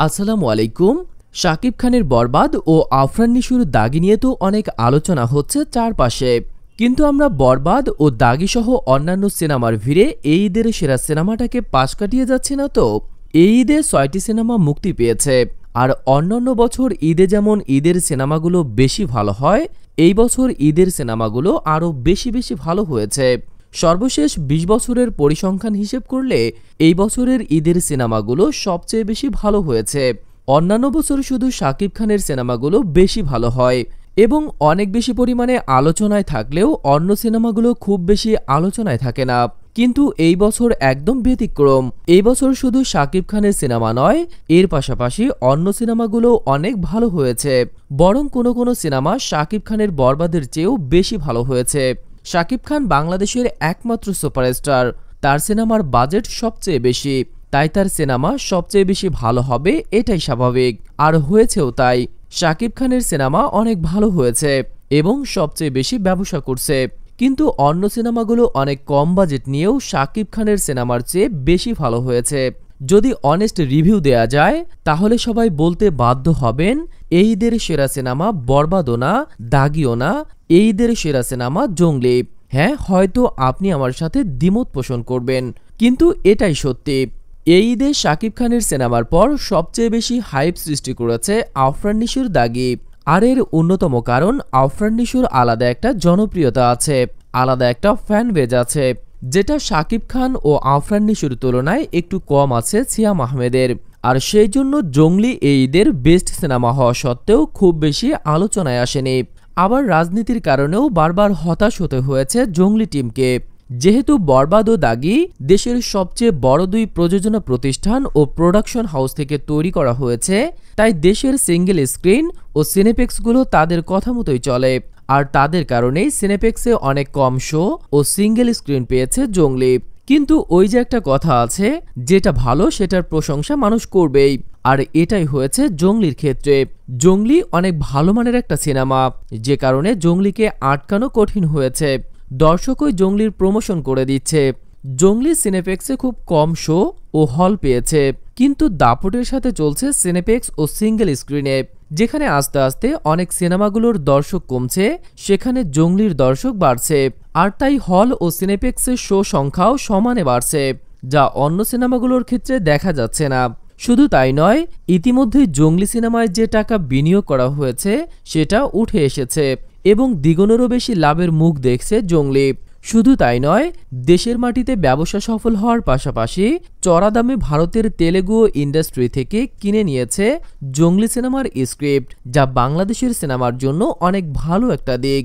আসসালামু আলাইকুম। শাকিব খানের বরবাদ ও আফরান নিশোর দাগি নিয়ে তো অনেক আলোচনা হচ্ছে চারপাশে, কিন্তু আমরা বরবাদ ও দাগি সহ অন্যান্য সিনেমার ভিড়ে এই ঈদের সেরা সিনেমাটাকে পাশ কাটিয়ে যাচ্ছি না তো। এই ঈদে ৬টি সিনেমা মুক্তি পেয়েছে, আর অন্যান্য বছর ঈদে যেমন ঈদের সিনেমাগুলো বেশি ভালো হয়, এই বছর ঈদের সিনেমাগুলো আরও বেশি ভালো হয়েছে। সর্বশেষ ২০ বছরের পরিসংখ্যান হিসেব করলে এই বছরের ঈদের সিনেমাগুলো সবচেয়ে বেশি ভালো হয়েছে। অন্যান্য বছর শুধু শাকিব খানের সিনেমাগুলো বেশি ভালো হয় এবং অনেক বেশি পরিমাণে আলোচনায় থাকলেও অন্য সিনেমাগুলো খুব বেশি আলোচনায় থাকে না, কিন্তু এই বছর একদম ব্যতিক্রম। এই বছর শুধু শাকিব খানের সিনেমা নয়, এর পাশাপাশি অন্য সিনেমাগুলো অনেক ভালো হয়েছে। বরং কোনো সিনেমা শাকিব খানের বরবাদের চেয়েও বেশি ভালো হয়েছে। শাকিব খান বাংলাদেশের একমাত্র সুপারস্টার, তার সিনেমার বাজেট সবচেয়ে বেশি, তাই তার সিনেমা সবচেয়ে বেশি ভালো হবে, এটাই স্বাভাবিক, আর হয়েছেও তাই। শাকিব খানের সিনেমা অনেক ভালো হয়েছে এবং সবচেয়ে বেশি ব্যবসা করছে, কিন্তু অন্য সিনেমাগুলো অনেক কম বাজেট নিয়েও শাকিব খানের সিনেমার চেয়ে বেশি ভালো হয়েছে। যদি অনেস্ট রিভিউ দেয়া যায় তাহলে সবাই বলতে বাধ্য হবেন এই ঈদের সেরা সিনেমা বরবাদও না, দাগিও না, এই ঈদের সেরা সিনেমা জঙ্গলি। হ্যাঁ, হয়তো আপনি আমার সাথে দ্বিমত পোষণ করবেন, কিন্তু এটাই সত্যি। এই ঈদে শাকিব খানের সিনেমার পর সবচেয়ে বেশি হাইপ সৃষ্টি করেছে আফরান নিশোর দাগি। আর এর অন্যতম কারণ আফরান নিশোর আলাদা একটা জনপ্রিয়তা আছে, আলাদা একটা ফ্যান বেজ আছে, যেটা শাকিব খান ও আফরান নিশোর তুলনায় একটু কম আছে সিয়াম আহমেদের। আর সেই জন্য জঙ্গলি এই ঈদের বেস্ট সিনেমা হওয়া সত্ত্বেও খুব বেশি আলোচনায় আসেনি। আবার রাজনীতির কারণেও বারবার হতাশ হতে হয়েছে জঙ্গলি টিমকে। যেহেতু বরবাদ ও দাগি দেশের সবচেয়ে বড় দুই প্রযোজনা প্রতিষ্ঠান ও প্রোডাকশন হাউস থেকে তৈরি করা হয়েছে, তাই দেশের সিঙ্গেল স্ক্রিন ও সিনেপ্লেক্সগুলো তাদের কথা মতোই চলে। আর তাদের কারণেই সিনেপ্লেক্সে অনেক কম শো ও সিঙ্গেল স্ক্রিন পেয়েছে জঙ্গলি। কিন্তু ওই যে একটা কথা আছে, যেটা ভালো সেটার প্রশংসা মানুষ করবেই, আর এটাই হয়েছে জঙ্গলির ক্ষেত্রে। জঙ্গলি অনেক ভালো মানের একটা সিনেমা, যে কারণে জঙ্গলিকে আটকানো কঠিন হয়েছে। দর্শকই জঙ্গলির প্রমোশন করে দিচ্ছে। জঙ্গলি সিনেপ্লেক্সে খুব কম শো ও হল পেয়েছে, কিন্তু দাপটের সাথে চলছে সিনেপ্লেক্স ও সিঙ্গেল স্ক্রিনে। যেখানে আস্তে আস্তে অনেক সিনেমাগুলোর দর্শক কমছে, সেখানে জঙ্গলির দর্শক বাড়ছে, আর তাই হল ও সিনেপ্লেক্সের শো সংখ্যাও সমানে বাড়ছে, যা অন্য সিনেমাগুলোর ক্ষেত্রে দেখা যাচ্ছে না। শুধু তাই নয়, ইতিমধ্যেই জঙ্গলি সিনেমায় যে টাকা বিনিয়োগ করা হয়েছে সেটা উঠে এসেছে এবং দ্বিগুণেরও বেশি লাভের মুখ দেখছে জঙ্গলি। শুধু তাই নয়, দেশের মাটিতে ব্যবসা সফল হওয়ার পাশাপাশি চড়া দামে ভারতের তেলেগু ইন্ডাস্ট্রি থেকে কিনে নিয়েছে জঙ্গলি সিনেমার স্ক্রিপ্ট, যা বাংলাদেশের সিনেমার জন্য অনেক ভালো একটা দিক।